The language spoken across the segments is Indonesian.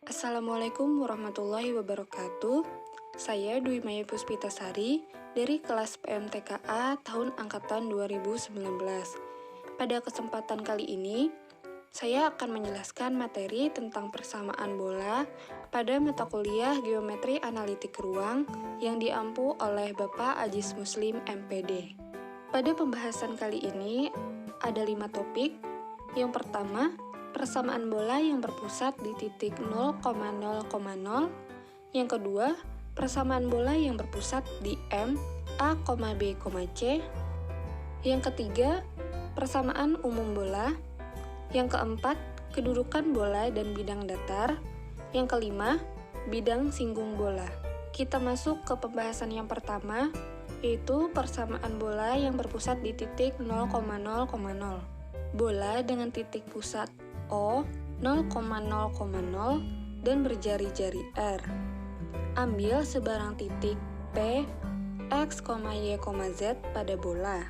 Assalamualaikum warahmatullahi wabarakatuh. Saya Dwi Maya Puspitasari dari kelas PMTKA tahun angkatan 2019. Pada kesempatan kali ini, saya akan menjelaskan materi tentang persamaan bola pada mata kuliah Geometri Analitik Ruang yang diampu oleh Bapak Ajis Muslim MPD. Pada pembahasan kali ini ada 5 topik. Yang pertama, persamaan bola yang berpusat di titik 0,0,0. Yang kedua, persamaan bola yang berpusat di M, A, B, C. Yang ketiga, persamaan umum bola. Yang keempat, kedudukan bola dan bidang datar. Yang kelima, bidang singgung bola. Kita masuk ke pembahasan yang pertama, yaitu persamaan bola yang berpusat di titik 0,0,0. Bola dengan titik pusat O 0,0,0 dan berjari-jari R. Ambil sebarang titik P, X, Y, Z pada bola.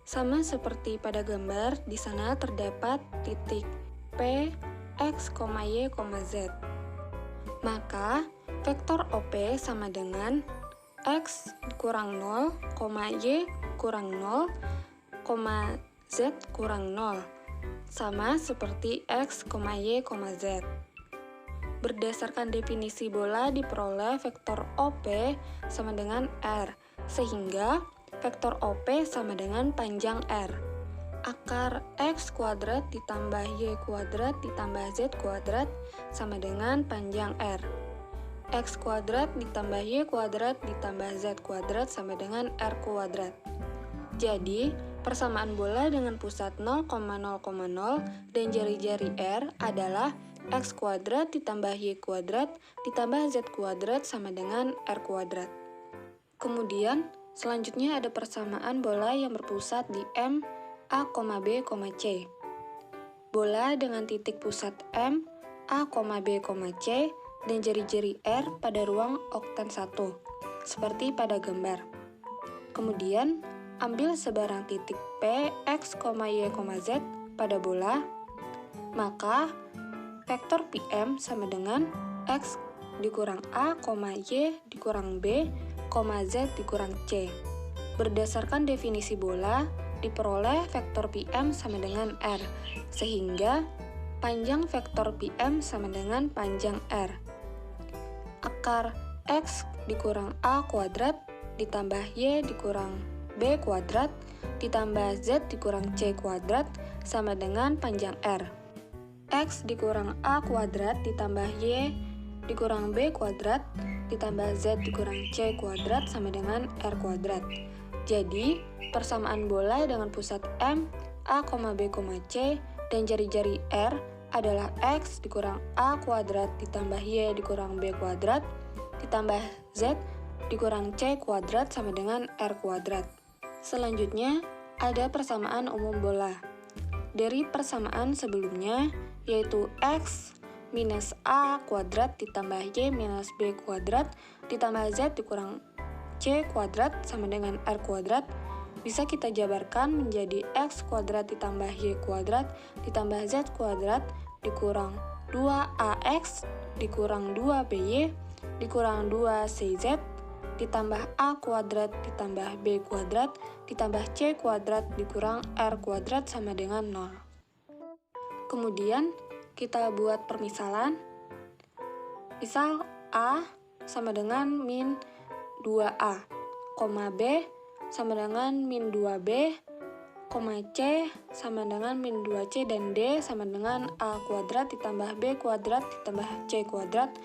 Sama seperti pada gambar, di sana terdapat titik P, X, Y, Z. Maka, vektor OP sama dengan X kurang 0, Y kurang 0, Z kurang 0. Sama seperti X, Y, Z. Berdasarkan definisi bola diperoleh vektor OP sama dengan R, sehingga vektor OP sama dengan panjang R. Akar X kuadrat ditambah Y kuadrat ditambah Z kuadrat sama dengan panjang R. X kuadrat ditambah Y kuadrat ditambah Z kuadrat sama dengan R kuadrat. Jadi, persamaan bola dengan pusat 0,0,0 dan jari-jari R adalah X kuadrat ditambah Y kuadrat ditambah Z kuadrat sama dengan R kuadrat. Kemudian, selanjutnya ada persamaan bola yang berpusat di M, A, B, C. Bola dengan titik pusat M, A, B, C dan jari-jari R pada ruang oktan 1, seperti pada gambar. Kemudian, ambil sebarang titik P, X, Y, Z pada bola, maka vektor PM sama dengan X dikurang A, Y dikurang B, Z dikurang C. Berdasarkan definisi bola, diperoleh vektor PM sama dengan R, sehingga panjang vektor PM sama dengan panjang R. Akar X dikurang A kuadrat ditambah Y dikurang B kuadrat ditambah Z dikurang C kuadrat sama dengan panjang R. X dikurang A kuadrat ditambah Y dikurang B kuadrat ditambah Z dikurang C kuadrat sama dengan R kuadrat. Jadi, persamaan bola dengan pusat M, A, B, C dan jari-jari R adalah X dikurang A kuadrat ditambah Y dikurang B kuadrat ditambah Z dikurang C kuadrat sama dengan R kuadrat. Selanjutnya, ada persamaan umum bola. Dari persamaan sebelumnya, yaitu X minus A kuadrat ditambah Y minus B kuadrat ditambah Z dikurang C kuadrat sama dengan R kuadrat, bisa kita jabarkan menjadi X kuadrat ditambah Y kuadrat ditambah Z kuadrat dikurang 2AX dikurang 2BY dikurang 2CZ ditambah A kuadrat ditambah B kuadrat ditambah C kuadrat dikurang R kuadrat sama dengan 0. Kemudian kita buat permisalan. Misal A sama dengan min 2A, B sama dengan min 2B, C sama dengan min 2C dan D sama dengan A kuadrat ditambah B kuadrat ditambah C kuadrat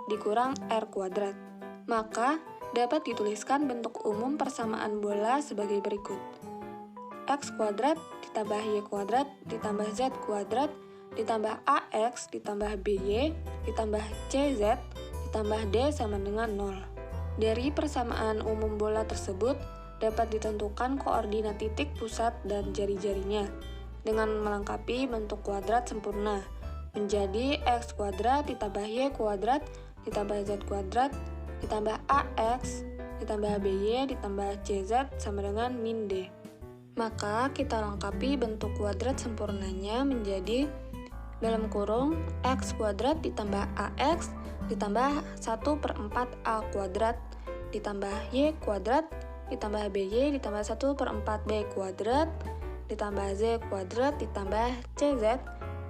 dikurang R kuadrat. Maka, dapat dituliskan bentuk umum persamaan bola sebagai berikut. X kuadrat ditambah Y kuadrat ditambah Z kuadrat ditambah AX ditambah BY ditambah CZ ditambah D sama dengan 0. Dari persamaan umum bola tersebut, dapat ditentukan koordinat titik pusat dan jari-jarinya dengan melengkapi bentuk kuadrat sempurna menjadi X kuadrat ditambah Y kuadrat ditambah Z kuadrat ditambah AX, ditambah BY, ditambah CZ sama dengan min D. Maka kita lengkapi bentuk kuadrat sempurnanya menjadi dalam kurung x kuadrat ditambah ax ditambah 1/4 a kuadrat ditambah y kuadrat ditambah by ditambah 1/4 b kuadrat ditambah z kuadrat ditambah cz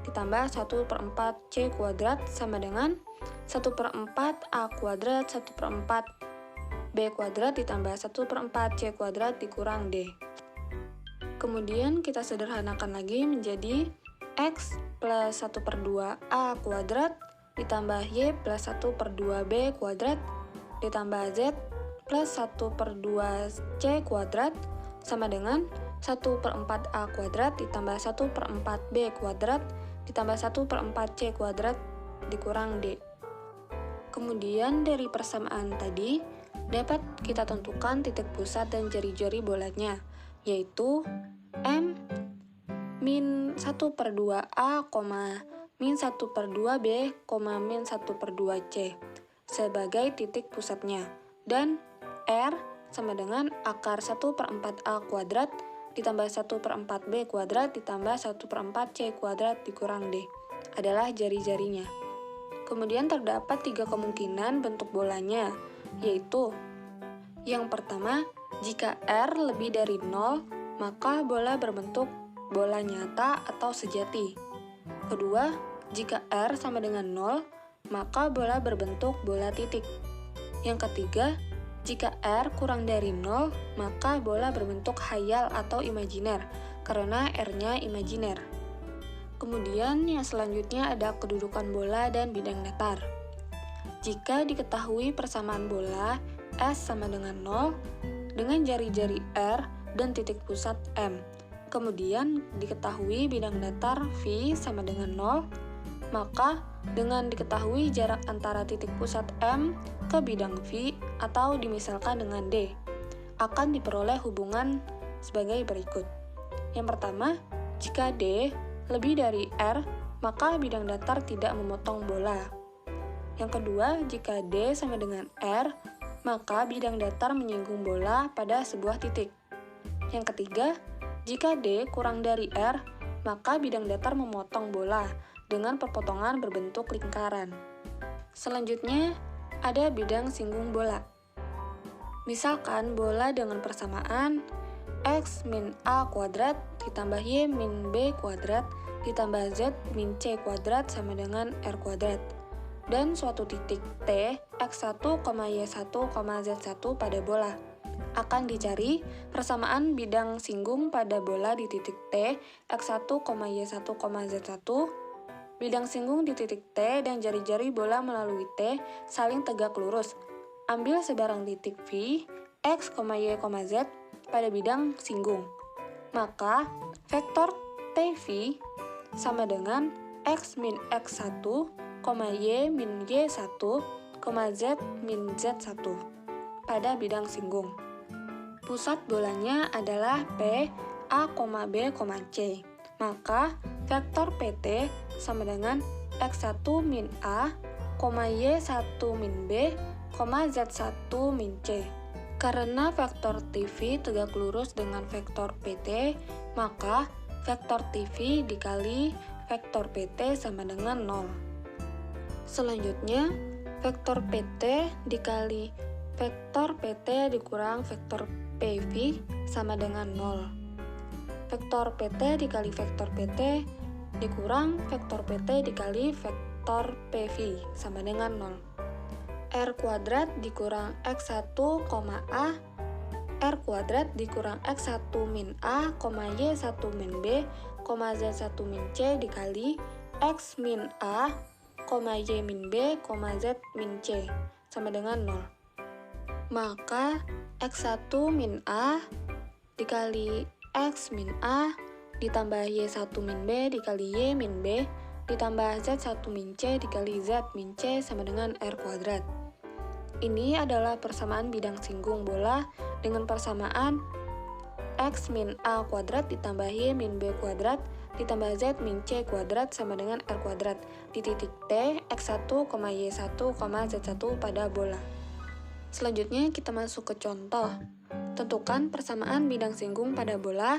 ditambah 1/4 c kuadrat sama dengan 1/4 a kuadrat 1/4 b kuadrat ditambah 1/4 c kuadrat dikurang d. Kemudian kita sederhanakan lagi menjadi x plus 1/2 a kuadrat ditambah y plus 1/2 b kuadrat ditambah z plus 1/2 c kuadrat sama dengan 1/4 a kuadrat ditambah 1/4 b kuadrat ditambah 1/4 c kuadrat dikurang d. Kemudian dari persamaan tadi dapat kita tentukan titik pusat dan jari-jari bolanya, yaitu M min 1/2 A, min 1/2 B, min 1/2 C sebagai titik pusatnya, dan R sama dengan akar 1/4 A kuadrat ditambah 1/4 B kuadrat ditambah 1/4 C kuadrat dikurang D adalah jari-jarinya. Kemudian terdapat 3 kemungkinan bentuk bolanya, yaitu yang pertama, jika R lebih dari 0, maka bola berbentuk bola nyata atau sejati. Kedua, jika R sama dengan 0, maka bola berbentuk bola titik. Yang ketiga, jika R kurang dari 0, maka bola berbentuk khayal atau imajiner, karena R-nya imajiner. Kemudian yang selanjutnya ada kedudukan bola dan bidang datar. Jika diketahui persamaan bola S sama dengan 0 dengan jari-jari R dan titik pusat M, kemudian diketahui bidang datar V sama dengan 0, maka dengan diketahui jarak antara titik pusat M ke bidang V atau dimisalkan dengan D, akan diperoleh hubungan sebagai berikut. Yang pertama, jika D lebih dari R, maka bidang datar tidak memotong bola. Yang kedua, jika D sama dengan R, maka bidang datar menyinggung bola pada sebuah titik. Yang ketiga, jika D kurang dari R, maka bidang datar memotong bola dengan perpotongan berbentuk lingkaran. Selanjutnya, ada bidang singgung bola. Misalkan bola dengan persamaan x min a kuadrat ditambah y min b kuadrat ditambah z min c kuadrat sama dengan r kuadrat. Dan suatu titik T, x1, y1, z1 pada bola. Akan dicari persamaan bidang singgung pada bola di titik T, x1, y1, z1, bidang singgung di titik T dan jari-jari bola melalui T saling tegak lurus. Ambil sebarang titik V, x, y, z pada bidang singgung. Maka, vektor TV sama dengan x min x1, y min y1, z min z1 pada bidang singgung. Pusat bolanya adalah P, A, B, C. Maka vektor PT sama dengan x1 min A, y1 min B, z1 min C. Karena vektor TV tegak lurus dengan vektor PT, maka vektor TV dikali vektor PT sama dengan 0. Selanjutnya, vektor PT dikali vektor PT dikurang vektor PV sama dengan 0. Vektor PT dikali vektor PT dikurang vektor PT dikali vektor PV sama dengan 0. R kuadrat dikurang X1, A, R kuadrat dikurang X1 min A, Y1 min B, Z1 min C dikali X min A, Y min B, Z min C sama dengan 0. Maka X1 min A dikali X min A ditambah Y1 min B dikali Y min B ditambah Z1 min C dikali Z min C sama dengan R kuadrat. Ini adalah persamaan bidang singgung bola dengan persamaan X min A kuadrat ditambah Y min B kuadrat ditambah Z min C kuadrat sama dengan R kuadrat di titik T, X1, Y1, Z1 pada bola. Selanjutnya kita masuk ke contoh. Tentukan persamaan bidang singgung pada bola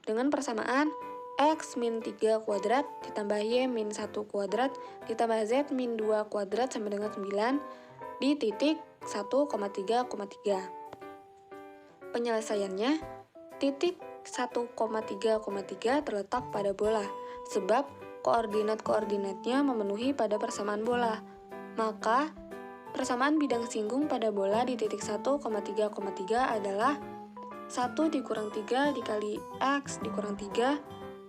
dengan persamaan X min 3 kuadrat ditambah Y min 1 kuadrat ditambah Z min 2 kuadrat sama dengan 9 di titik 1,3,3. Penyelesaiannya, titik 1,3,3 terletak pada bola, sebab koordinat-koordinatnya memenuhi pada persamaan bola. Maka, persamaan bidang singgung pada bola di titik 1,3,3 adalah 1 dikurang 3 dikali X dikurang 3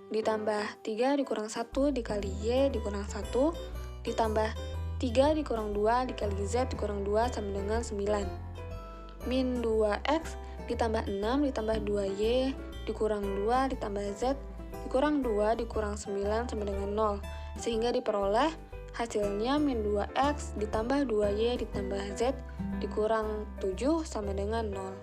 ditambah 3 dikurang 1 dikali Y dikurang 1 ditambah 3 dikurang 2 dikali Z dikurang 2 sama dengan 9. Min 2X ditambah 6 ditambah 2Y dikurang 2 ditambah Z dikurang 2 dikurang 9 sama dengan 0. Sehingga diperoleh hasilnya min 2X ditambah 2Y ditambah Z dikurang 7 sama dengan 0.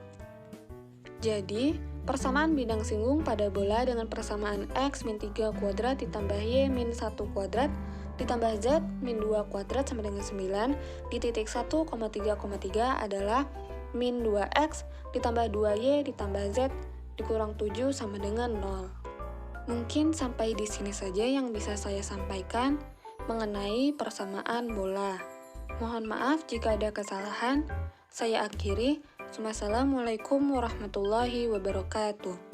Jadi, persamaan bidang singgung pada bola dengan persamaan X min 3 kuadrat ditambah Y min 1 kuadrat ditambah Z min 2 kuadrat sama dengan 9 di titik 1,3,3 adalah min 2X ditambah 2Y ditambah Z dikurang 7 sama dengan 0. Mungkin sampai di sini saja yang bisa saya sampaikan mengenai persamaan bola. Mohon maaf jika ada kesalahan. Saya akhiri. Wassalamualaikum warahmatullahi wabarakatuh.